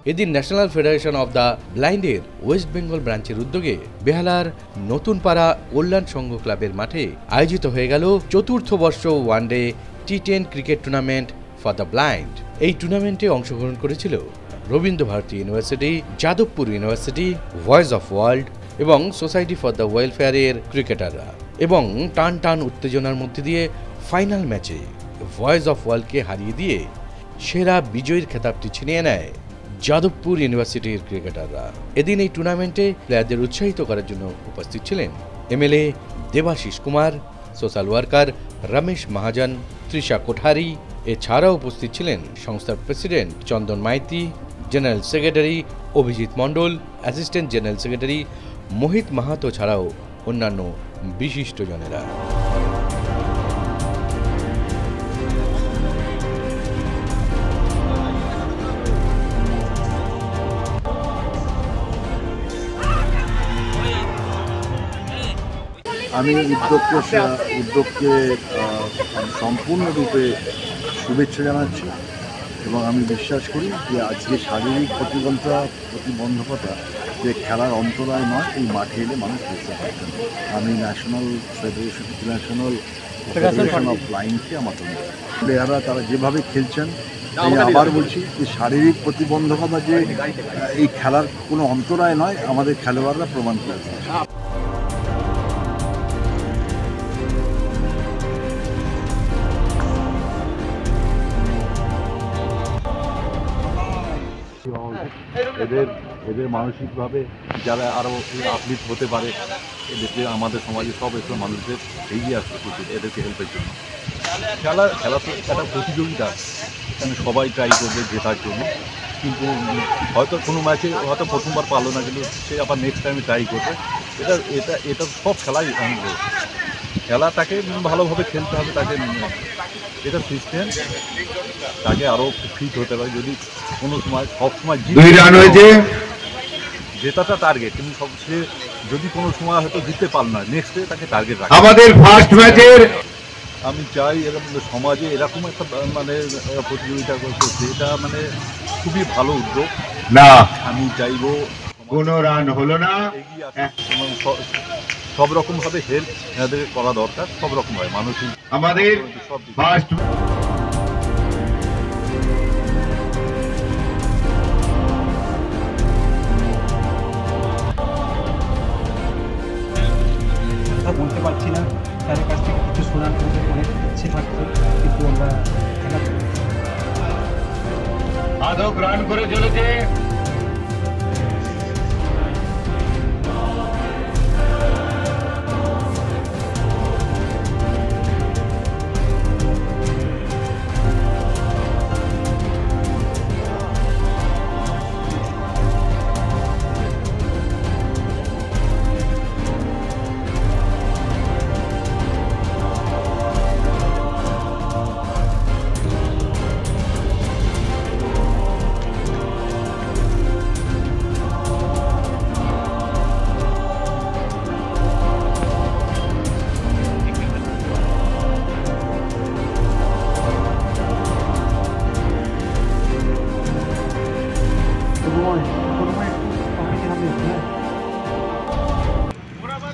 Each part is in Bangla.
এদিন ন্যাশনাল ফেডারেশন অব দ্য ব্লাইন্ডের ওয়েস্ট বেঙ্গল ব্রাঞ্চের উদ্যোগে বেহালার নতুনপাড়া কল্যাণ সংঘ ক্লাবের মাঠে আয়োজিত হয়ে গেল চতুর্থ বর্ষ ওয়ানডে টি10 cricket tournament for the blind. এই টুর্নামেন্টে অংশগ্রহণ করেছিল Rabindra Bharati university, Jadavpur university, voice of world এবং সোসাইটি ফর দ্য ওয়েলফেয়ারের ক্রিকেটাররা। এবং টান টান উত্তেজনার মধ্যে দিয়ে ফাইনাল ম্যাচে ভয়েস অফ ওয়ার্ল্ডকে হারিয়ে দিয়ে সেরা বিজয়ীর খেতাবটি ছিনিয়ে নেয় যাদবপুর ইউনিভার্সিটির ক্রিকেটাররা। এদিন এই টুর্নামেন্টে প্লেয়ারদের উৎসাহিত করার জন্য উপস্থিত ছিলেন MLA Debashis Kumar, social worker Ramesh Mahajan, Trisha Kothari. এছাড়াও উপস্থিত ছিলেন সংস্থার president Chandan Maiti, general secretary Abhijit Mondal, assistant general secretary Mohit Mahato ছাড়াও অন্যান্য বিশিষ্টজনেরা। আমি উদ্যোগকে সম্পূর্ণরূপে শুভেচ্ছা জানাচ্ছি এবং আমি বিশ্বাস করি যে আজকে শারীরিক প্রতিবন্ধকতা যে খেলার অন্তরায় নয়, এই মাঠে এলে মানুষ বুঝতে পারছেন। আমি ন্যাশনাল ফেডারেশন অফ ব্লাইন্ডকে আমার প্লেয়াররা তারা যেভাবে খেলছেন, আমি আবার বলছি যে শারীরিক প্রতিবন্ধকতা যে এই খেলার কোনো অন্তরায় নয়, আমাদের খেলোয়াড়রা প্রমাণ করেছে। এদের মানসিকভাবে যারা আরও আপ্লিট হতে পারে, এদেরকে আমাদের সমাজে সব এসব মানুষদের এগিয়ে আসতে উচিত এদেরকে হেল্পের জন্য। খেলা তো একটা প্রতিযোগিতা, এখানে সবাই ট্রাই করবে জেতার জন্য, কিন্তু হয়তো কোনো ম্যাচে হয়তো প্রথমবার পারলো না, কিন্তু সে আবার নেক্সট টাইমে ট্রাই করবে। এটা সব খেলাই অনুভব। খেলাটাকে ভালোভাবে খেলতে হবে, তাকে এটা সিস্টেম, তাকে আরও ফিট হতে হবে। যদি কোনো সময় সবসময় জেতাটা টার্গেট, কিন্তু সবচেয়ে যদি কোনো সময় হয়তো জিততে পার না, নেক্সটে তাকে টার্গেট রাখে। আমাদের ফার্স্ট ম্যাচের আমি চাই এরকম সমাজে এরকম একটা মানে প্রতিযোগিতা করছে, এটা মানে খুবই ভালো উদ্যোগ। না, আমি চাইবো কোনো রান হলো না, এবং সব রকমভাবে হেল্প এদের করা দরকার, সব রকমভাবে মানসিক আমাদের ফার্স্ট। বলতে পারছি না, তাদের কাছ থেকে কিছু শোনার মধ্যে অনেক ইচ্ছে থাকতো, কিন্তু আমরা খেলা আদক রান করে চলেছে।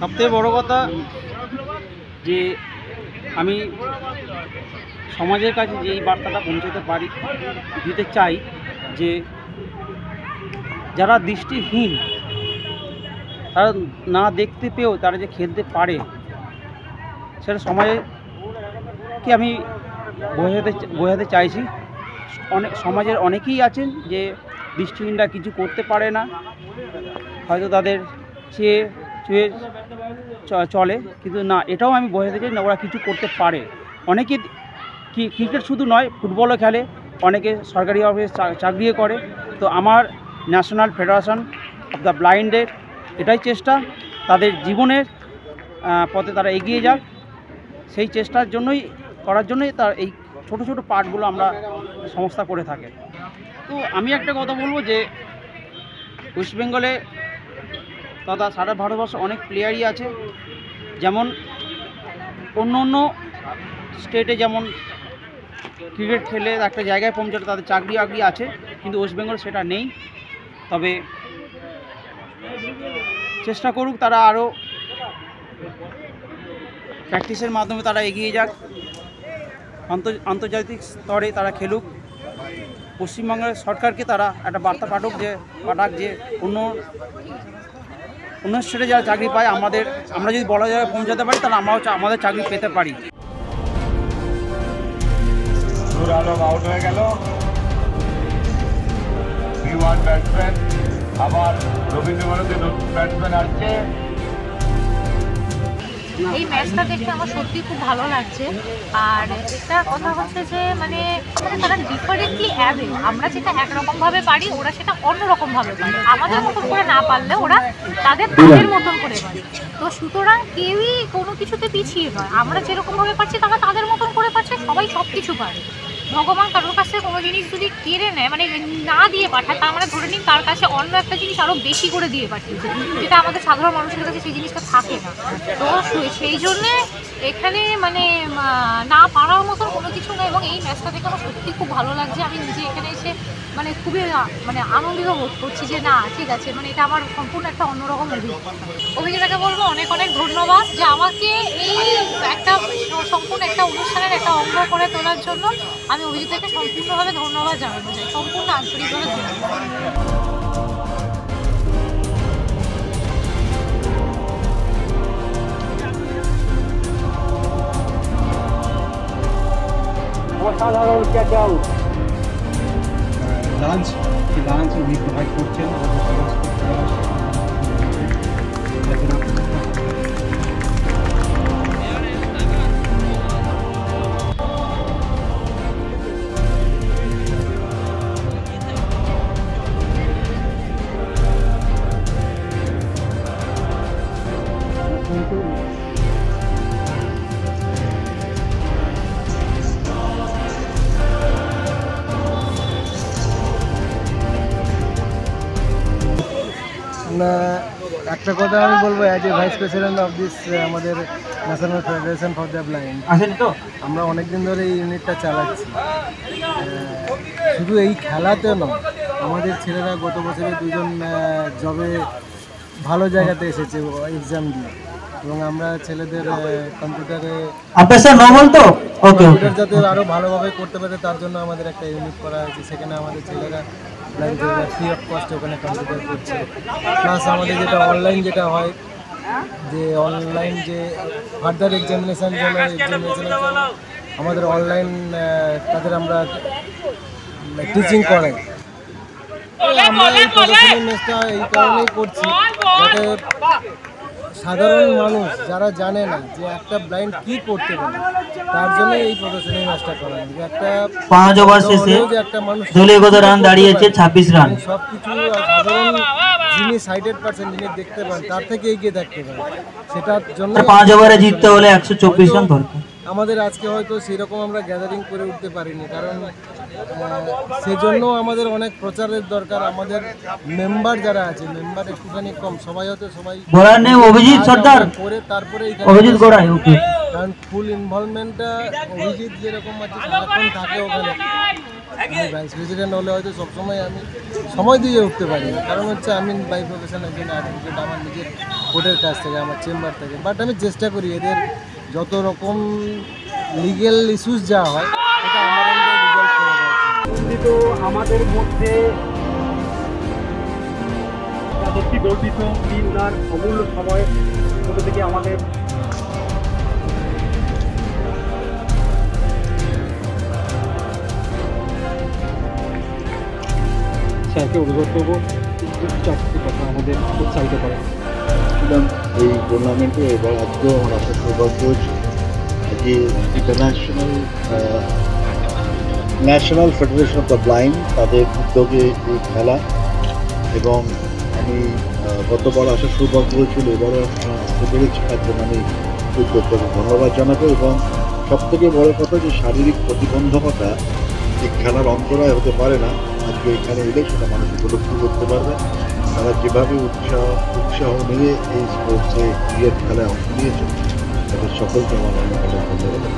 সবথেকে বড় কথা যে আমি সমাজের কাছে যে এই বার্তাটা পৌঁছতে দিতে চাই যে যারা দৃষ্টিহীন, তারা না দেখতে পেয়েও তারা যে খেলতে পারে, সেটা সমাজকে আমি বোঝাতে চাইছি। সমাজের অনেকেই আছেন যে দৃষ্টিহীনরা কিছু করতে পারে না, হয়তো তাদের চেয়ে চলে, কিন্তু না, এটাও আমি বোঝাতে চাই না, ওরা কিছু করতে পারে। অনেকে ক্রিকেট শুধু নয়, ফুটবলও খেলে, অনেকে সরকারি অফিসে চাকরিও করে। তো আমার ন্যাশনাল ফেডারেশন অফ দ্য ব্লাইন্ডের এটাই চেষ্টা, তাদের জীবনের পথে তারা এগিয়ে যাক, সেই চেষ্টার করার জন্যই তার এই ছোট ছোট পার্টগুলো আমরা সংস্থা করে থাকে। তো আমি একটা কথা বলবো যে ওয়েস্ট বেঙ্গলে তথা সারা ভারতবর্ষে অনেক প্লেয়ারই আছে, যেমন অন্য স্টেটে যেমন ক্রিকেট খেলে একটা জায়গায় পৌঁছাতে তাদের চাকরি বাকরি আছে, কিন্তু ওয়েস্ট বেঙ্গল সেটা নেই। তবে চেষ্টা করুক তারা, আরও প্র্যাকটিসের মাধ্যমে তারা এগিয়ে যাক, আন্তর্জাতিক স্তরে তারা খেলুক। পশ্চিমবঙ্গের সরকারকে তারা একটা বার্তা পাঠাক যে অন্য স্টেটে যারা চাকরি পায় আমরা যদি বড় জায়গায় পৌঁছাতে পারি তাহলে আমরাও আমাদের চাকরি পেতে পারি। নূর আলম আউট হয়ে গেল। B1 ব্যাটসম্যান, আবার রবীন্দ্র ভারতী নতুন ব্যাটসম্যান আসছে। এই ম্যাচটা দেখে আমার সত্যি খুব ভালো লাগছে। আর একটা কথা হচ্ছে যে মানে তারা ডিফারেন্টলি অ্যাবে, আমরা যেটা একরকমভাবে পারি ওরা সেটা অন্যরকমভাবে পারে, আমাদের মতন করে না পারলে ওরা তাদের মতন করে পারে। তো সুতরাং কেউই কোনো কিছুতে পিছিয়ে নয়, আমরা যেরকমভাবে পারছি তারা তাদের মতন করে পারছে, সবাই সব কিছু পারে। ভগবান কারোর কাছে কোনো জিনিস যদি কেড়ে নেয়, মানে না দিয়ে পাঠায়, তার মানে ধরে নিন তার কাছে অন্য একটা জিনিস আরও বেশি করে দিয়ে পাঠিয়েছে, যেটা আমাদের সাধারণ মানুষের কাছে সেই জিনিসটা থাকে না। তো সেই জন্যে এখানে মানে না পারার মতন কোনো কিছু নয়। এবং এই ম্যাচটা দেখে আমার সত্যি খুব ভালো লাগছে। আমি নিজে এখানে এসে মানে খুবই মানে আনন্দিত বোধ করছি যে না ঠিক আছে, মানে এটা আমার সম্পূর্ণ একটা অন্যরকম অভিজ্ঞতাকে বলবো অনেক অনেক ধন্যবাদ যে আমাকে এই একটা সম্পূর্ণ একটা অনুষ্ঠানের একটা অঙ্গ করে তোলার জন্য। আমি অভিজিৎকে সম্পূর্ণভাবে ধন্যবাদ জানাতে চাই, সম্পূর্ণ আন্তরিকভাবে ধন্যবাদ। অসাধারণ ক্যাচ আউট। লাঞ্চ উনি প্রোভাইড করছেন। একটা কথা আমি বলবো, as a vice president of this আমাদের national federation for the blind, আমরা অনেকদিন ধরে এই ইউনিটটা চালাচ্ছি। শুধু এই খেলাতে নয়, আমাদের ছেলেরা গত বছরে 2জন জবে ভালো জায়গাতে এসেছে এক্সাম দিয়ে, এবং আমরা ছেলেদের কম্পিউটারে যাতে আরও ভালোভাবে করতে পারে তার জন্য আমাদের একটা ইউনিট করা হয়েছে। সেখানে আমাদের ছেলেরা ফ্রি অফ কস্ট ওখানে কম্পিউটার করছে। প্লাস আমাদের যেটা অনলাইন যেটা হয়, যে অনলাইন যে ফার্দার এক্সামিনেশানের জন্য আমাদের অনলাইন তাদের আমরা টিচিং করাই। আমরা এই প্রদর্শনী ম্যাচটা এই কারণেই করছি যাতে সাধারণ মানুষ যারা জানে না যে একটা ব্লাইন্ড কি করতে পারে, তার জন্য এই প্রদর্শনী ম্যাচটা করা হয়। একটা 5 ওভার শেষে একটা মানুষ দলীয়গত রান দাঁড়িয়েছে 26 রান। সবকিছু সাধারণ যিনি সাইডেড পারসন, যিনি দেখতে পান, তার থেকে এগিয়ে থাকতে পারে, সেটার জন্য 5 ওভারে জিততে হলে 124 রান দরকার। আমাদের আজকে হয়তো সেরকম আমরা গ্যাদারিং করে উঠতে পারিনি, কারণ সেজন্য আমাদের অনেক প্রচারের দরকার। আমাদের মেম্বার যারা আছে, মেম্বার একটুখানি কম, সবাই হয়তো সবাই বলার নেই অভিজিৎ সর্দার করে তারপরে অভিজিৎ গোড়াই, ওকে, কারণ ফুল ইনভলভমেন্টটা অভিজিৎ যেরকম আছে সারাক্ষণ থাকে ওখানে। আমি ভাইস প্রেসিডেন্ট হলে হয়তো সবসময় আমি সময় দিয়ে উঠতে পারি না, কারণ হচ্ছে আমি বাই প্রফেশন একজন অ্যাডভোকেট, আমার নিজের কোর্টের কাছ থেকে, আমার চেম্বার থেকে। বাট আমি চেষ্টা করি এদের যত রকম লিগেল ইস্যুস যা হয় সেটা আমার রিজলভ করে দেওয়া। কিন্তু আমাদের মধ্যে সত্যি বর্ধিত দিনদার অমূল্য সময় মধ্যে থেকে আমাদের স্যারকে অনুরোধ করবো চারটি কথা আমাদের উৎসাহিত করে। এই টুর্নামেন্টে এবং আজকেও আমার আসা সৌভাগ্য হয়েছে যে national federation of the blind তাদের উদ্যোগে এই খেলা, এবং আমি গতবার আসার সৌভাগ্য হয়েছিল, এবারও আসতে পেরেছি, তার জন্য আমি উদ্যোক্তাকে ধন্যবাদ জানাবো। এবং সবথেকে বড় কথা যে শারীরিক প্রতিবন্ধকতা এই খেলার অন্তরায় হতে পারে না, আজকে এখানে এলে সেটা মানুষ উপলব্ধি করতে পারবে। তারা যেভাবে উৎসাহ নিয়ে এই স্পোর্টসে ক্রিকেট খেলায় অংশ নিয়েছে, তাদের সকলকে আমার অনেক অনেক ধন্যবাদ।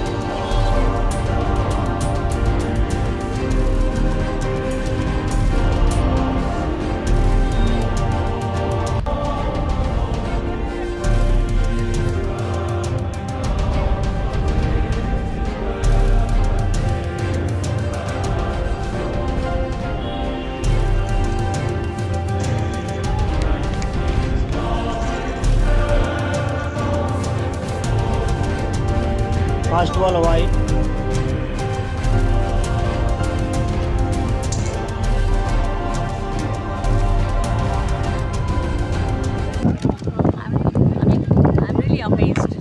Football white. I'm really amazed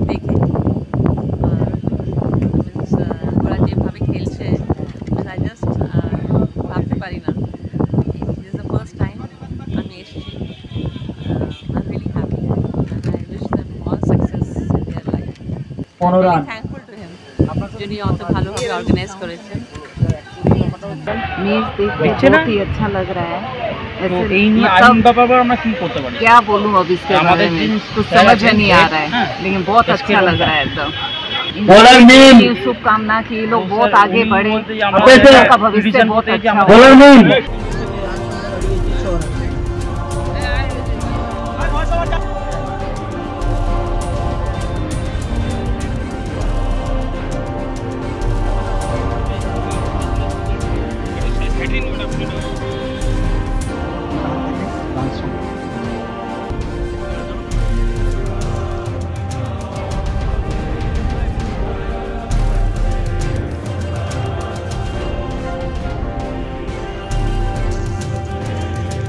দেখে ওরা যেভাবে খেলছে I just ভাবতে পারি না। This is the first time আমি এসেছি। I'm really happy and I wish them all success in their life. I'm really thankful to him যিনি অত ভালোভাবে অর্গানাইজ করেছেন। मैच देख के बहुत ही अच्छा लग रहा है। तो नहीं आइंदा पर আমরা কি করতে পারি? क्या बोलूं अब इसके बारे में, कुछ समझ में नहीं आ रहा है, लेकिन बहुत अच्छा लग रहा है एकदम। बॉलर नेम शुभकामना कि ये लोग बहुत आगे बढ़े, का भविष्य बहुत अच्छा हो। बॉलर नेम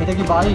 এটা কি বাড়ি?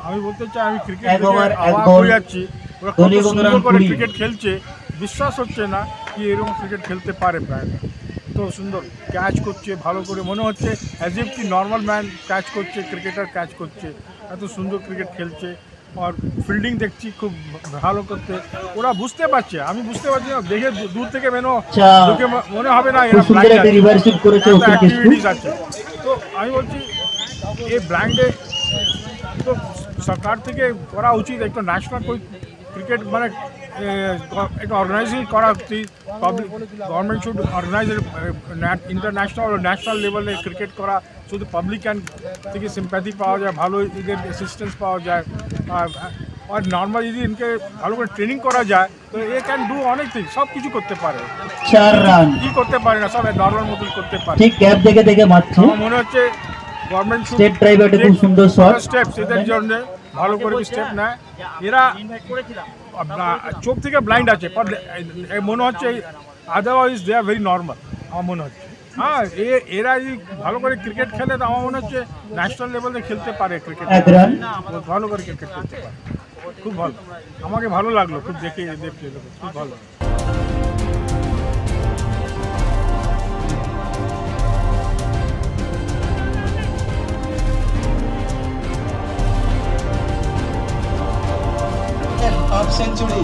আমি বলতে চাই আমি ক্রিকেট হয়ে যাচ্ছি, ওরা কত সুন্দর করে ক্রিকেট খেলছে, বিশ্বাস হচ্ছে না কি এরকম ক্রিকেট খেলতে পারে। প্রায় তো সুন্দর ক্যাচ করছে, ভালো করে মনে হচ্ছে অ্যাজ ইফ কি নর্মাল ম্যান ক্যাচ করছে, ক্রিকেটার ক্যাচ করছে, এত সুন্দর ক্রিকেট খেলছে। আর ফিল্ডিং দেখছি খুব ভালো করতে, ওরা বুঝতে পারছে, আমি বুঝতে পারছি না, দেখে দূর থেকে মনে হবে না এরা অ্যাক্টিভিটিস আছে। তো আমি বলছি এই ব্লাইন্ডে তো সরকার থেকে করা উচিত একটা ন্যাশনাল ক্রিকেট মানে একটা অর্গানাইজেশন করা উচিত। Public government should organize international ও ন্যাশনাল লেভেলে ক্রিকেট করা, শুধু পাবলিক থেকে সিম্প্যাথি পাওয়া যায়, ভালো এদের অ্যাসিস্ট্যান্স পাওয়া যায়। আর নর্মাল যদি ইনকে ভালো করে ট্রেনিং করা যায় তো এ ক্যান ডু অনেক থিং, সব কিছু করতে পারে। 4 রান কি করতে পারে না, সব নর্মাল মতন করতে পারে। ঠিক গ্যাপ দেখে দেখে মারছে। আমার মনে হচ্ছে গভর্নমেন্ট স্টেট ড্রাইভ একটা খুব সুন্দর শট, স্টেপস এদের জন্য ভালো করে স্টেপ নেয়। এরা চোখ থেকে ব্লাইন্ড আছে, মনে হচ্ছে otherwise they are very normal আমার মনে হচ্ছে। হ্যাঁ এরা যদি ভালো করে ক্রিকেট খেলে তো আমার মনে হচ্ছে ন্যাশনাল লেভেলে খেলতে পারে ক্রিকেট, ভালো করে ক্রিকেট খেলতে পারে। খুব ভালো, আমাকে ভালো লাগলো খুব দেখে খুব ভালো। হাফ সেঞ্চুরি,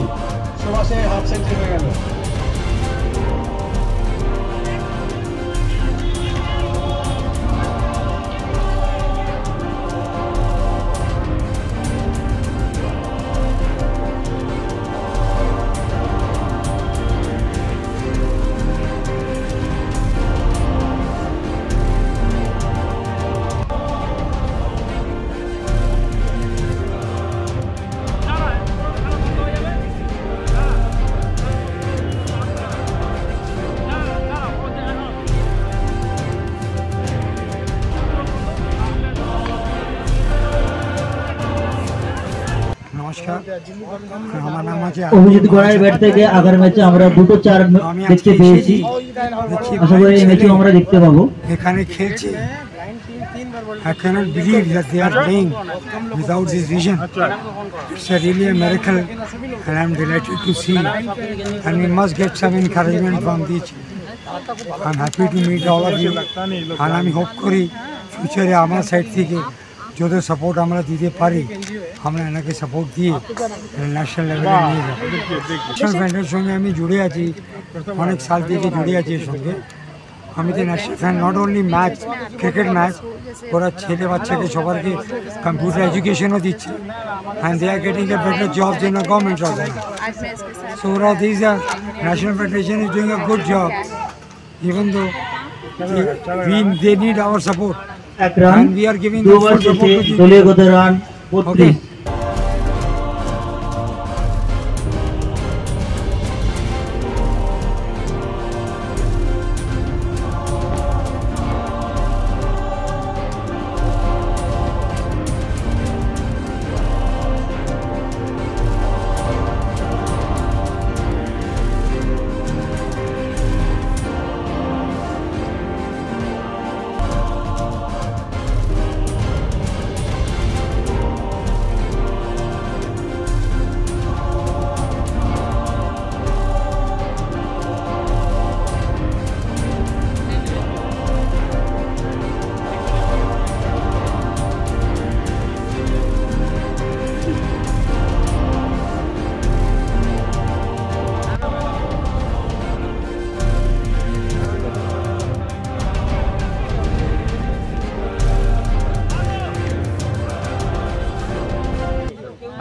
সুভাষের হাফ সেঞ্চুরি হয়ে গেল। অভিজিৎ গড়াই ব্যাট থেকে আগের ম্যাচে আমরা 2-4 দেখতে পেয়েছি, আশা করি এই ম্যাচেও আমরা দেখতে পাবো। এখানে খেলছে, I cannot believe that they are playing without this vision. It's a really a miracle and I'm delighted to see, and we must get some encouragement from these I'm happy to meet all of you and আমি হোপ করি ফিউচারে আমার সাইড থেকে যত সাপোর্ট আমরা দিতে পারি আমরা এনাকে সাপোর্ট দিয়ে ন্যাশনাল লেভেলে নিয়ে যাবো। ন্যাশনাল ফ্যানের সঙ্গে আমি জুড়ে আছি, অনেক সাল থেকে জুড়ে আছি এর সঙ্গে। আমি তো national fan, not only match, cricket match, ওরা ছেলে বাচ্চাকে সবারকে কম্পিউটার এডুকেশনও দিচ্ছে and they are getting a better job than a government organisation. So ওরা this are national federation is doing a good job even though they need our support and we are giving the full support to দলীয়গত রান 32।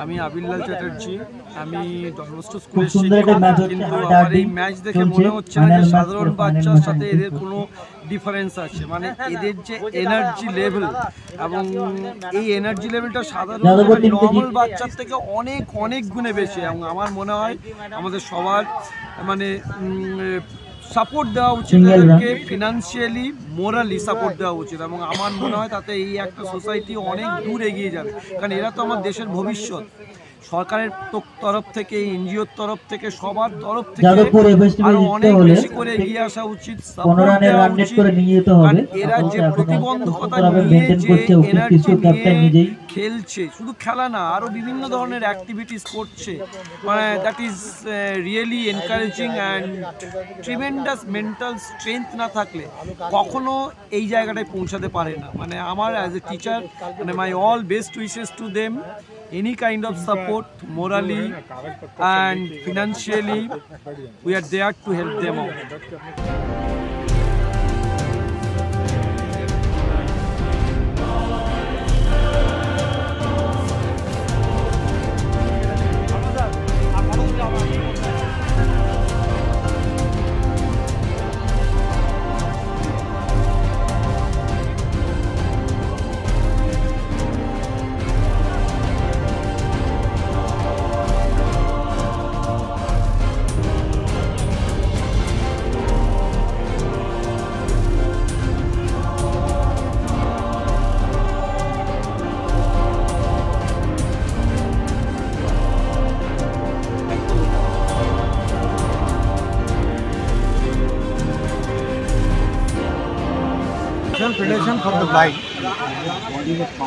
আমি আবিরলাল চ্যাটার্জি, আমি ডনবস্কো স্কুলের শিক্ষক, কিন্তু আমার এই ম্যাচ দেখে মনে হচ্ছে না যে সাধারণ বাচ্চার সাথে এদের কোনো ডিফারেন্স আছে। মানে এদের যে এনার্জি লেভেল এবং এই এনার্জি লেভেলটা সাধারণ নর্মাল বাচ্চার থেকে অনেক অনেক গুণে বেশি, এবং আমার মনে হয় আমাদের সবার মানে সাপোর্ট দেওয়া উচিত, এদেরকে ফিনান্সিয়ালি মোরালি সাপোর্ট দেওয়া উচিত, এবং আমার মনে হয় তাতে এই একটা সোসাইটি অনেক দূর এগিয়ে যাবে, কারণ এরা তো আমার দেশের ভবিষ্যৎ। সরকারের তরফ থেকে, এনজিওর তরফ থেকে, সবার তরফ থেকে আরো অনেক বেশি করে এগিয়ে আসা উচিত, সাপোর্ট দেওয়া উচিত। কারণ এরা যে প্রতিবন্ধকতা নিয়ে যে এনার্জি নিয়ে খেলছে, শুধু খেলা না আরও বিভিন্ন ধরনের অ্যাক্টিভিটিস করছে, মানে that is really encouraging and tremendous. Mental strength না থাকলে কখনো এই জায়গাটায় পৌঁছাতে পারে না। মানে আমার অ্যাজ এ টিচার, মানে my all best wishes to them, any kind of support morally and financially, we are there to help them out. Federation for the blind,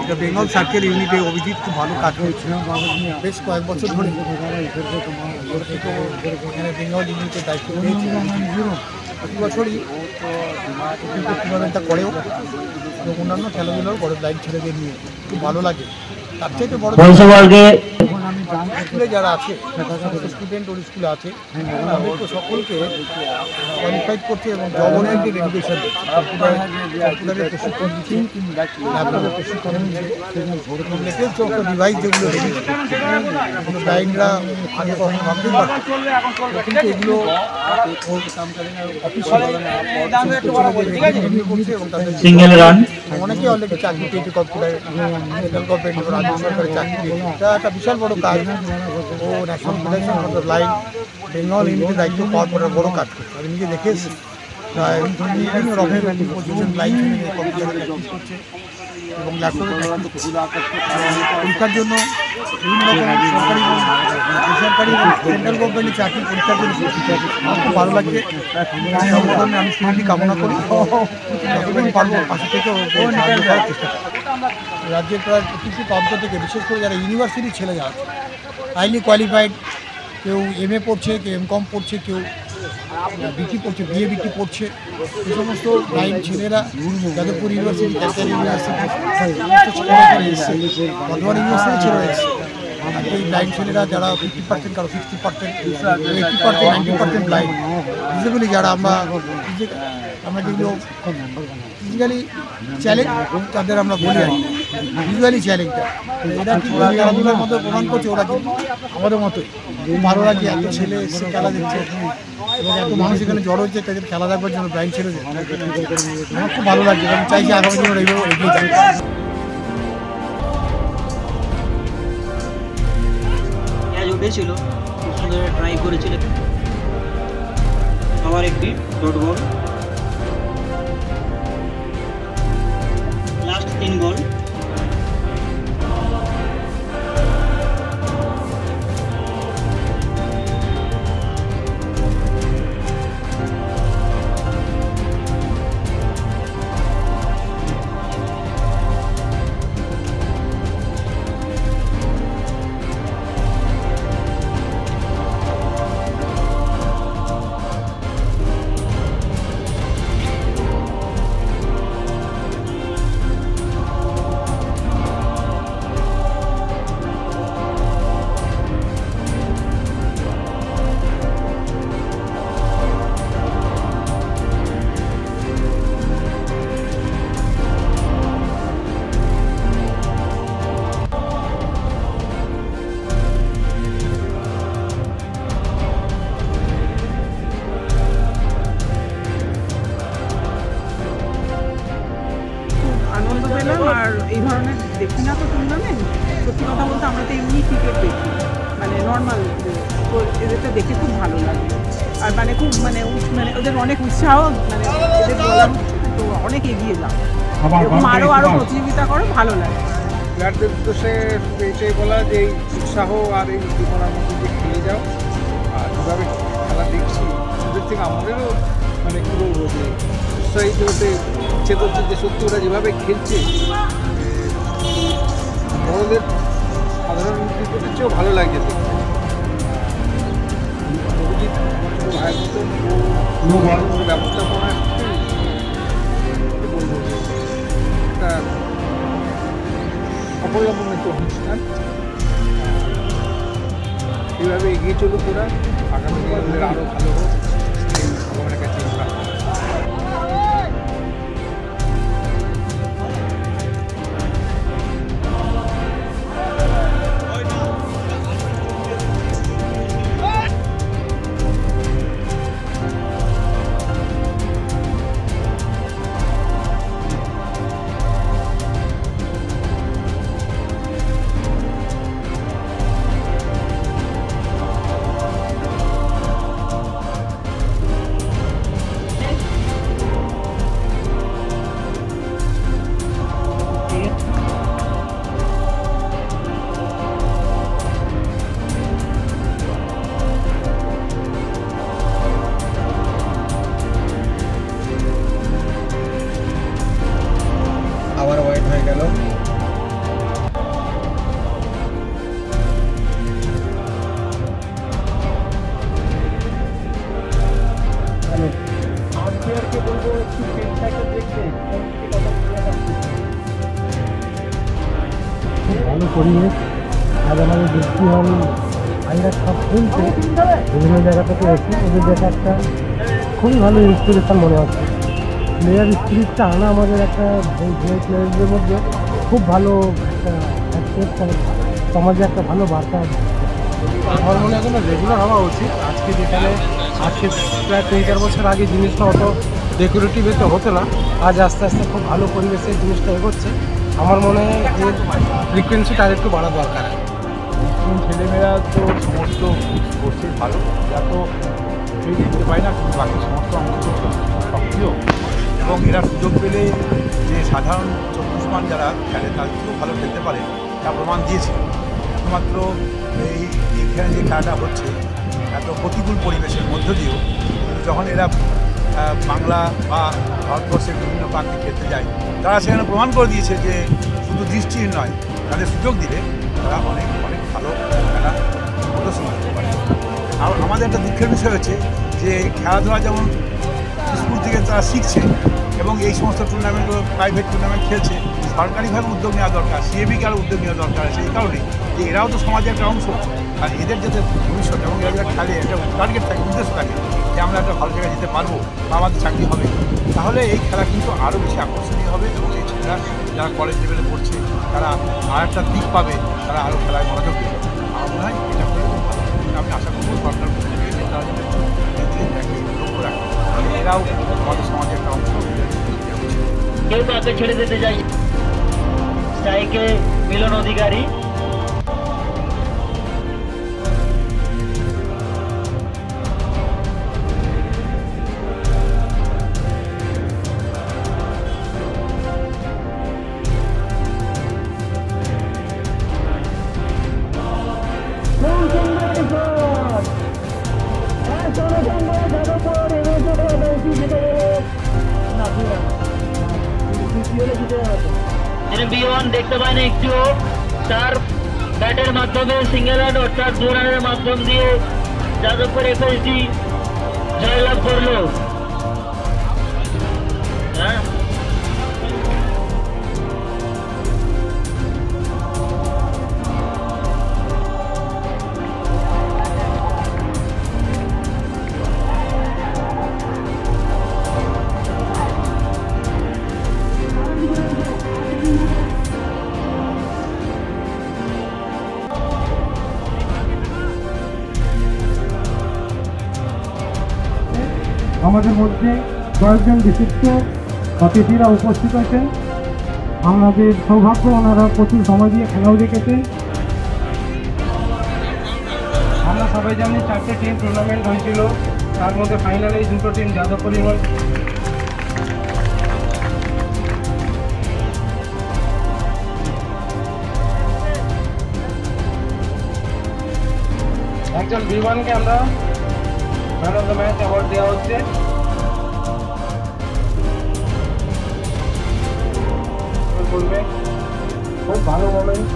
এটা বেঙ্গল সার্কেল ইউনিটে অভিজিৎ খুব ভালো কাজ করছে বেশ কয়েক বছর ধরে। এখানে বেঙ্গল ইউনিটের দায়িত্ব নিয়েছে, প্রতি বছরই ক্রিকেট টুর্নামেন্টটা করেও এবং অন্যান্য খেলাধুলাও বড় ব্লাইন্ড ছেলেদের নিয়ে খুব ভালো লাগে। তার চাইতে বড় যখন আমি স্কুলে যারা আছে, স্টুডেন্ট ওর স্কুলে আছে, তাদেরকে সকলকে কোয়ালিফাইড করছে এবং জব ওরিয়েন্টেড এডুকেশন দিচ্ছে, কম্পিউটারের প্রশিক্ষণ দিচ্ছে, ল্যাপটপের প্রশিক্ষণ দিচ্ছে, লেটেস্ট যত ডিভাইস যেগুলো এগুলো ব্লাইন্ডরা আগে কখনো ভাবতেই পারত, কিন্তু এগুলো করছে এবং তাদের অনেকেই অলরেডি চাকরি পেয়েছে কম্পিউটারে, সেন্ট্রাল গভর্নমেন্ট এবং রাজ্য সরকারের চাকরি পেয়েছে। এটা একটা বিশাল বড় কাজ। ও national federation for the blind Bengal ইউনিটের দায়িত্ব পাওয়ার পরে বড় কাজ করছে। আমি নিজে দেখে এসেছি প্রায় বিভিন্ন রকমের পজিশন ব্লাইন্ড কম্পিউটারে প্র্যাকটিস করছে এবং ল্যাপটপে প্র্যাকটিস করছে। পরীক্ষার জন্য বিভিন্ন রকমের সরকারি বেসরকারি এবং সেন্ট্রাল গভর্নমেন্টের চাকরি পরীক্ষার জন্য আমার খুব ভালো লাগছে। সংগঠনে আমি শুনেছি কামনা করি যতদিন পারবো পাশে থেকে সাহায্য করার চেষ্টা করি। রাজ্যের প্রায় প্রতিটি প্রান্ত থেকে, বিশেষ করে যারা ইউনিভার্সিটির ছেলে যারা আছে, হাইলি কোয়ালিফাইড, কেউ MA পড়ছে, কেউ MCOM পড়ছে, কেউ বিটি পড়ছে, বিএ বিটি পড়ছে, এই সমস্ত লাইন ছেলেরা যাদবপুর ইউনিভার্সিটি, ক্যালকাটা ইউনিভার্সিটি সমস্ত ছেলেরা এখানে এসছে, বর্ধমান ইউনিভার্সিটি ছেলেরা এসছে। আর এই ব্লাইন্ড ছেলেরা যারা 50% কারো 60%, 80%, 90% ব্লাইন্ড, ফিজিক্যালি যারা আমরা যেগুলো ফিজিক্যালি চ্যালেঞ্জ তাদের আমরা বলি আর ভিজুয়ালি চ্যালেঞ্জটা, এরা কি খেলাধুলার মতো প্রমাণ করছে, ওরা কি আমাদের মতোই। খুব ভালো লাগে এত ছেলে এসে খেলা দেখছে এবং এত মানুষ এখানে জড়ো হচ্ছে তাদের খেলা দেখবার জন্য, ব্লাইন্ড ছেলে আমার খুব ভালো লাগছে এবং চাইছি আগামী দিনে এইভাবে এগিয়ে যাবে। উঠেছিল, খুব সুন্দর ট্রাই করেছিল, আবার একটি ডট বল, লাস্ট 3 বল। আর এই ধরনের দেখি না তো টুর্নামেন্ট, সত্যি কথা বলতে আমরা তো এমনি ক্রিকেট দেখি, মানে নর্মাল, তো এদেরটা দেখে খুব ভালো লাগে। আর মানে খুব মানে ওদের অনেক উৎসাহ, মানে এদের বলা তো অনেক এগিয়ে যাও, এরকম আরও প্রতিযোগিতা করো, ভালো লাগে। প্লেয়ারদের উদ্দেশ্যে শুধু এইটাই বলা যে এই উৎসাহ আর এই উদ্দীপনার মধ্যে দিয়ে খেলে যাও, আর কীভাবে খেলা দেখছি ওদের থেকে আমাদেরও মানে কী বলবো যে উৎসাহিত হতে ইচ্ছে করছে যে সত্যি ওরা যেভাবে খেলছে বড়দের সাধারণ ক্রিকেটের চেয়েও ভালো লাগছে দেখতে। অভিজিৎ ভাইয়ের মতন ব্যবস্থাপনা বলবো যে একটা অবলম্বনিত অনুষ্ঠান, এইভাবে এগিয়ে চলুক ওরা, আগামী দিনে আরও ভালো হোক, ভগবানের কাছে আবার ওয়াইড হয়ে গেল। ভালো পরিবেশ, আজ আমাদের বৃষ্টি হল আইরাত সব খেলছে, বিভিন্ন জায়গা থেকে এসে ওদের দেখা একটা খুবই ভালো ইন্সপিরেশন মনে হচ্ছে। প্লেয়ার স্পিরিটটা আনা আমাদের একটা প্লেয়ারদের মধ্যে খুব ভালো একটা সমাজে একটা ভালো বার্তা। আমার মনে হয় রেগুলার হওয়া উচিত। আজকে যেখানে আজকে প্রায় 3-4 বছর আগে জিনিসটা অত ডেকোরেটিভ তো হতো না, আজ আস্তে আস্তে খুব ভালো পরিবেশে জিনিসটা এগোচ্ছে। আমার মনে হয় এর ফ্রিকোয়েন্সিটা আরেকটু বাড়া দরকার। ছেলেমেয়েরা তো সমস্ত করছে ভালো, এরা তো কেউ দেখতে পায় না, কিন্তু বাকি সমস্ত অঙ্গ সক্রিয় এবং এরা সুযোগ পেলে যে সাধারণ চতুষ্মান যারা খেলে তাদের থেকেও ভালো খেলতে পারে তা প্রমাণ দিয়েছে। শুধুমাত্র এইখানে যে খেলাটা হচ্ছে এত প্রতিকূল পরিবেশের মধ্য দিয়েও যখন এরা বাংলা বা ভারতবর্ষের বিভিন্ন প্রান্তে খেলতে যায়, তারা সেখানে প্রমাণ করে দিয়েছে যে শুধু দৃষ্টিহীন নয়, তাদের সুযোগ দিলে তারা অনেক অনেক ভালো খেলা প্রদর্শন করতে পারে। আমাদের একটা দুঃখের বিষয় হচ্ছে যে খেলাধুলা যেমন স্কুল থেকে তারা শিখছে এবং এই সমস্ত টুর্নামেন্টগুলো প্রাইভেট টুর্নামেন্ট খেলছে, সরকারিভাবে উদ্যোগ নেওয়া দরকার, সিএবিকে আরও উদ্যোগ নেওয়া দরকার আছে। এই কারণে যে এরাও তো সমাজের একটা অংশ, আর এদের যাতে ভবিষ্যৎ এবং এরা যারা খেলে একটা টার্গেট থাকে, উদ্দেশ্য থাকে যে আমরা একটা ভালো জায়গায় যেতে পারবো বা আমাদের চাকরি হবে, তাহলে এই খেলা কিন্তু আরও বেশি আকর্ষণীয় হবে এবং এই ছেলেরা যারা কলেজ লেভেলে পড়ছে তারা আর একটা দিক পাবে, তারা আরও খেলায় মনোযোগ দেবে। আমার মনে হয় এটা করে আমি আশা করবো সরকার লক্ষ্য রাখে, এরাও আমাদের সমাজের একটা অংশ। কেউ কাউকে ছেড়ে দিতে চাই চাইকে মিলন অধিকারী। B1 দেখতে পাই না একটু, তার ব্যাটের মাধ্যমে সিঙ্গেল রান অর্থাৎ 2 রানের মাধ্যম দিয়ে যাদবপুর এফএসডি জয়লাভ করলো। আমাদের মধ্যে কয়েকজন বিশিষ্ট অতিথিরা উপস্থিত আছেন। আমাদের সৌভাগ্য, ওনারা প্রচুর সময় দিয়ে খেলাও দেখেছেন। আমরা সবাই জানি 4টে টিম টুর্নামেন্ট হয়েছিল, তার মধ্যে ফাইনালে 2টো টিম যাদবপুর এবং একজন B1কে আমরা man of the match award দেওয়া হচ্ছে। বলবে খুব ভালো মোমেন্ট।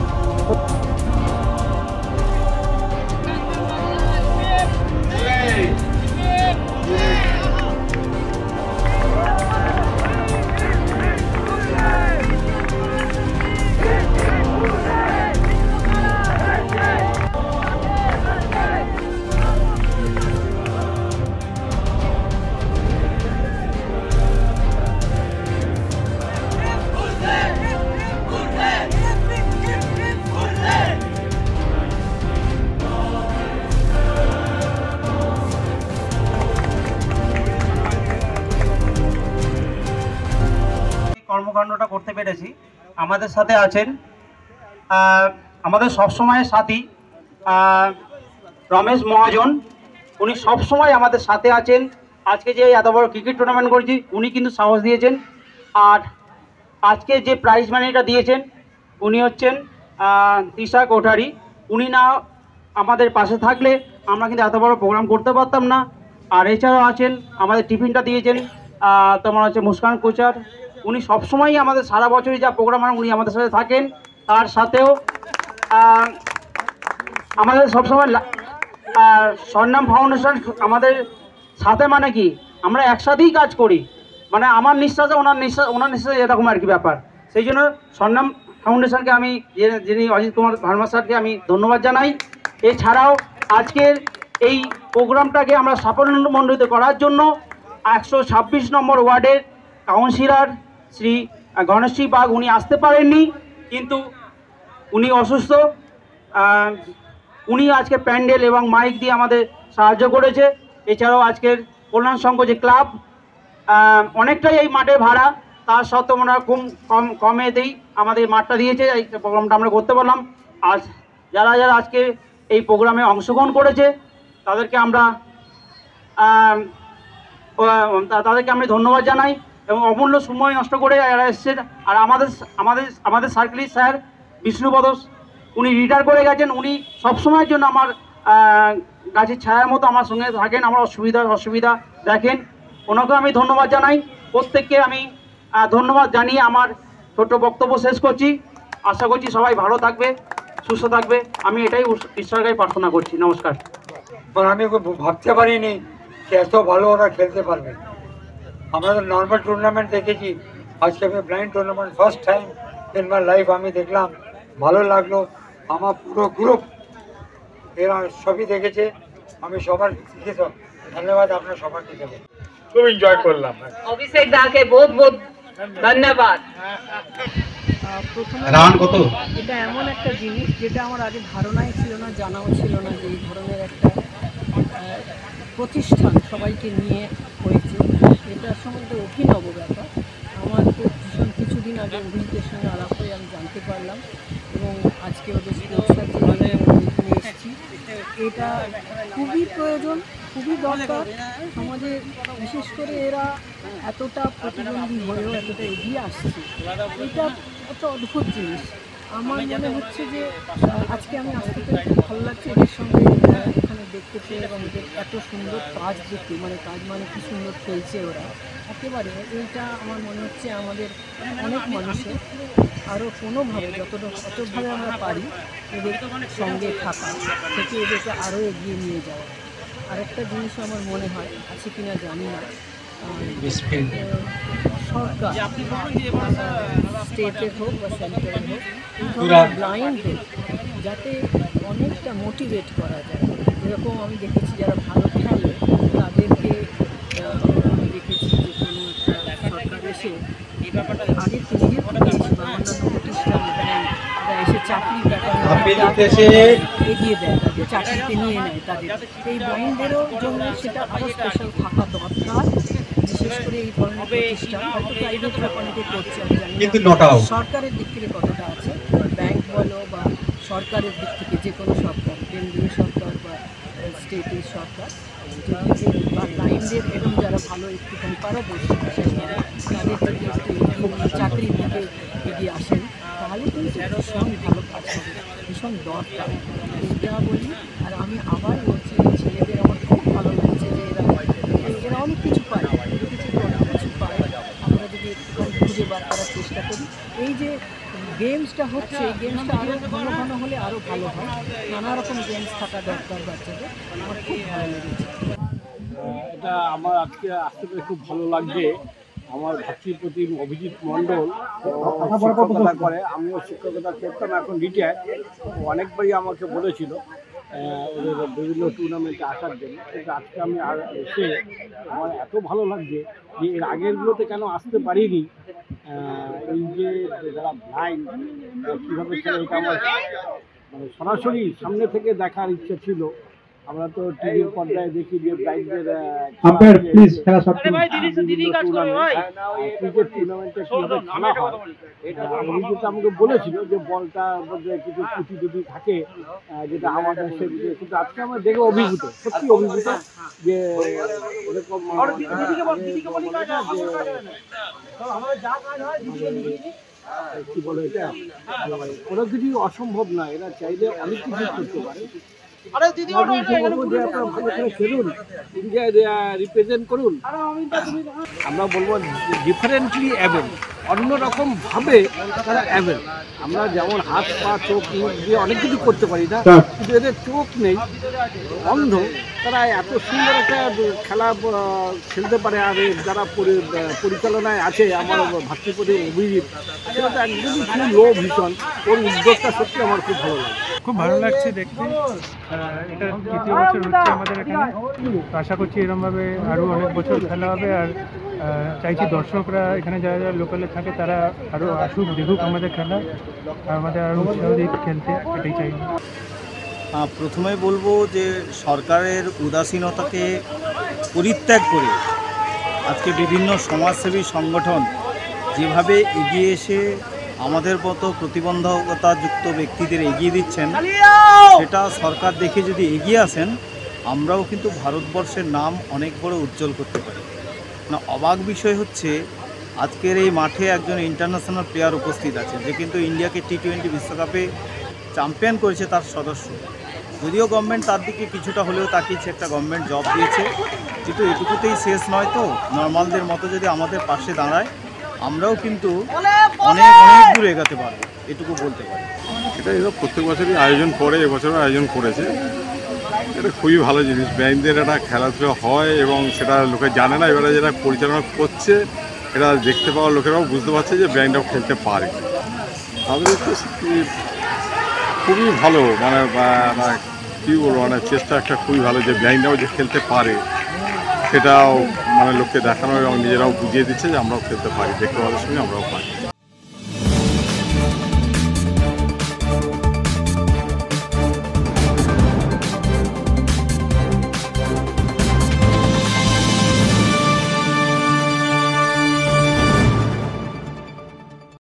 কর্মকাণ্ডটা করতে পেরেছি। আমাদের সাথে আছেন আমাদের সবসময়ের সাথী রমেশ মহাজন, উনি সবসময় আমাদের সাথে আছেন। আজকে যে এত বড় ক্রিকেট টুর্নামেন্ট করেছি উনি কিন্তু সাহস দিয়েছেন। আর আজকে যে প্রাইজ মানিটা দিয়েছেন উনি হচ্ছেন তৃষা কোঠারি। উনি না আমাদের পাশে থাকলে আমরা কিন্তু এত বড় প্রোগ্রাম করতে পারতাম না। আর এছাড়াও আছেন আমাদের টিফিনটা দিয়েছেন তোমার হচ্ছে মুস্কান কোচার। উনি সবসময়ই আমাদের সারা বছরই যা প্রোগ্রাম হয় উনি আমাদের সাথে থাকেন। তার সাথেও আমাদের সবসময় স্বর্ণাম ফাউন্ডেশন আমাদের সাথে, মানে কি আমরা একসাথেই কাজ করি, মানে আমার নিঃশ্বাসে ওনার নিঃশ্বাসে এরকম আর কি ব্যাপার। সেই জন্য স্বর্ণাম ফাউন্ডেশনকে আমি যিনি অজিত কুমার ভার্মা স্যারকে আমি ধন্যবাদ জানাই। এছাড়াও আজকের এই প্রোগ্রামটাকে আমরা সাফল্যমণ্ডিত করার জন্য 126 নম্বর ওয়ার্ডের কাউন্সিলর শ্রী গণেশী বাগ উনি আসতে পারেননি, কিন্তু উনি অসুস্থ। উনি আজকে প্যান্ডেল এবং মাইক দিয়ে আমাদের সাহায্য করেছে। এছাড়াও আজকের কল্যাণ সংঘ যে ক্লাব অনেকটাই এই মাঠের ভাড়া, তার সত্ত্বেও ওনারা কমেতেই আমাদের মাঠটা দিয়েছে, এই প্রোগ্রামটা আমরা করতে পারলাম। আজ যারা যারা আজকে এই প্রোগ্রামে অংশগ্রহণ করেছে তাদেরকে আমি ধন্যবাদ জানাই এবং অমূল্য সময় নষ্ট করে এরা এসছেন। আর আমাদের সার্কেলিস্ট স্যার বিষ্ণুপদ উনি রিটায়ার করে গেছেন। উনি সবসময়ের জন্য আমার গাছের ছায়ার মতো আমার সঙ্গে থাকেন, আমার অসুবিধা দেখেন। ওনাকে আমি ধন্যবাদ জানাই। প্রত্যেককে আমি ধন্যবাদ জানিয়ে আমার ছোট্ট বক্তব্য শেষ করছি। আশা করছি সবাই ভালো থাকবে, সুস্থ থাকবে। আমি এটাই ঈশ্বরের কাছে প্রার্থনা করছি। নমস্কার। কারণ আমি ভাবতে পারিনি যে এত ভালো ওরা খেলতে পারবে। আমরা তো নর্মাল টুর্নামেন্ট দেখেছি, আজকে আমি blind tournament first time in my life আমি দেখলাম, ভালো লাগলো। আমার পুরো গ্রুপ এরা সবই দেখেছে, আমি সবার ধন্যবাদ আপনার সবাইকে দেবো, খুব এনজয় করলাম। অভিষেক দাকে বহুত বহুত ধন্যবাদ। এটা এমন একটা জিনিস যেটা আমার আগে ধারণাই ছিল না, জানাও ছিল না যে এই ধরনের একটা প্রতিষ্ঠান সবাইকে নিয়ে হয়েছে। এটা সম্বন্ধে অভিনব ব্যাপার। আমার তো ভীষণ কিছুদিন আগে অভিজিতের সঙ্গে আলাপ হয়ে আমি জানতে পারলাম এবং আজকে ওদের স্পোর্টসের এখানে এসেছি। এটা খুবই প্রয়োজন, খুবই দরকার সমাজে, বিশেষ করে এরা এতটা প্রতিবন্ধী হয়েও এতটা এগিয়ে আসছে। এটা একটা অদ্ভুত জিনিস। আমার মনে হচ্ছে যে আজকে আমি আসতে পেরে খুব ভালো লাগছে এদের সঙ্গে এখানে দেখতে পেয়ে এবং এদের এত সুন্দর কাজ দেখতে, মানে কাজ মানে কি সুন্দর খেলছে ওরা একেবারে। এইটা আমার মনে হচ্ছে আমাদের অনেক মানুষের আরও কোনোভাবে যতভাবে আমরা পারি এদের সঙ্গে থাকা থেকে এদেরকে আরও এগিয়ে নিয়ে যাওয়া। আরেকটা জিনিস আমার মনে হয় আছে কিনা জানি না, সরকার স্টেটের হোক বা সেন্টারের হোক ব্লাইন্ডদের যাতে অনেকটা মোটিভেট করা যায়। যেরকম আমি দেখেছি যারা ভালো খেলে তাদেরকে আমি দেখেছি যে কোনো সরকার এসে এই ব্যাপারটা আগের নিজের থেকে এসে বা অন্যান্য প্রতিষ্ঠান এসে চাকরির ব্যাপারে এগিয়ে দেয়, তাদের চাকরিতে নিয়ে নেয় তাদের। এই ব্লাইন্ডদেরও জন্য সেটা আরও স্পেশাল থাকা দরকার, বিশেষ করে এই ধরনের প্রতিষ্ঠান। হয়তো প্রাইভেট অনেকে করছে আমি জানি না সরকারের দিক থেকে কতটা আছে, ব্যাংক বলো বা সরকারের দিক থেকে যে কোনো সরকার, কেন্দ্রীয় সরকার বা স্টেটের সরকার, যদি বা ব্লাইন্ডদের এরকম যারা ভালো একটুখানি পারদর্শী তাদের যদি একটু চাকরির দিকে এগিয়ে আসেন তাহলে কিন্তু ভীষণ ভালো কাজ হবে, ভীষণ দরকার এটা বলি। আর আমি আবার বলছি ছেলেদের আমার খুব ভালো লাগছে যে এরা অনেক কিছু পায়, অনেক কিছু পায়। আমরা যদি একটুখানি খুঁজে বার করার চেষ্টা করি, এই যে গেমসটা হচ্ছে এই গেমসটা আরও ঘন ঘন হলে আরও ভালো হয়। নানা রকম গেমস থাকা দরকার বাচ্চাদের, আমার খুব ভালো লেগেছে। এটা আমার আজকে আসতে পেরে খুব ভালো লাগছে। আমার ভাতৃপ্রতিম অভিজিৎ মণ্ডল শিক্ষকতা করে, আমিও শিক্ষকতা করতাম, এখন রিটায়ার। অনেকবারই আমাকে বলেছিল ওদের বিভিন্ন টুর্নামেন্টে আসার জন্য, কিন্তু আজকে আমি আর এসে আমার এত ভালো লাগছে যে এর আগেরগুলোতে কেন আসতে পারিনি। এই যে যারা ব্লাইন্ড কীভাবে খেলে এটা আমার মানে সরাসরি সামনে থেকে দেখার ইচ্ছা ছিল। আমরা তো টিভির পর্দায় দেখি যে ব্লাইন্ডদের ক্রিকেট টুর্নামেন্টে কীভাবে খেলা হয়। অভিজিৎ আমাকে বলেছিল যে বলটার মধ্যে কিছু ত্রুটি যদি থাকে যেটা আমাদের সে, কিন্তু আজকে আমরা দেখে অভিভূত, সত্যি অভিভূত যে এরকম কি বলে এটা কোনো কিছু অসম্ভব না, এরা চাইলে অনেক কিছু করতে পারে। খেলুন, ইন্ডিয়া রিপ্রেজেন্ট করুন। আমরা বলবো ডিফারেন্টলি অ্যাবেল, অন্যরকমভাবে তারা অ্যাবেল। আমরা যেমন হাত পা চোখ মুখ দিয়ে অনেক কিছু করতে পারি না, কিন্তু এদের চোখ নেই, অন্ধ, তারা এত সুন্দর একটা খেলা খেলতে পারে। আর যারা পরিচালনায় আছে আমার ভাতৃপ্রতিম অভিজিৎ, সেটা তো একদমই খুব লো ভীষণ। ওর উদ্যোগটা সত্যি আমার খুব ভালো লাগে। খুব ভালো লাগছে দেখতে। এটা তৃতীয় বছর হচ্ছে আমাদের এখানে, আশা করছি এরকমভাবে আরও অনেক বছর খেলা হবে। আর চাইছি দর্শকরা এখানে যারা যারা লোকালে থাকে তারা আরও আসুক, দেখুক আমাদের খেলা, আর আমাদের আরও উৎসাহ দিক খেলতে, এটাই চাই। প্রথমে বলবো যে সরকারের উদাসীনতাকে পরিত্যাগ করে আজকে বিভিন্ন সমাজসেবী সংগঠন যেভাবে এগিয়ে এসে আমাদের মতো প্রতিবন্ধকতাযুক্ত ব্যক্তিদের এগিয়ে দিচ্ছেন, সেটা সরকার দেখে যদি এগিয়ে আসেন আমরাও কিন্তু ভারতবর্ষের নাম অনেক বড় উজ্জ্বল করতে পারি না। অবাক বিষয় হচ্ছে আজকের এই মাঠে একজন ইন্টারন্যাশনাল প্লেয়ার উপস্থিত আছে, যে কিন্তু ইন্ডিয়াকে T20 বিশ্বকাপে চ্যাম্পিয়ন করেছে তার সদস্য। যদিও গভর্নমেন্ট তার দিকে কিছুটা হলেও তাকিয়েছে, একটা গভর্নমেন্ট জব দিয়েছে, কিন্তু এটুকুতেই শেষ নয়। তো নর্মালদের মতো যদি আমাদের পাশে দাঁড়ায় আমরাও কিন্তু অনেক অনেক দূর এগাতে পারবো, এটুকু বলতে পারি। এটা এসব প্রত্যেক বছরই আয়োজন করে, এবছরও আয়োজন করেছে। এটা খুবই ভালো জিনিস, ব্লাইন্ডদের একটা খেলাধুলা হয় এবং সেটা লোকে জানে না, এবারে যেটা পরিচালনা করছে এটা দেখতে পাওয়া লোকেরাও বুঝতে পারছে যে ব্লাইন্ডরাও খেলতে পারে। তাদের তো খুবই ভালো, মানে কী বলবো, মানে চেষ্টা একটা খুবই ভালো যে ব্লাইন্ডরাও যে খেলতে পারে সেটাও মানে লোককে দেখানো এবং নিজেরাও বুঝিয়ে দিচ্ছে যে আমরাও খেলতে পারি, দেখতে পাওয়ার সঙ্গে আমরাও পারি।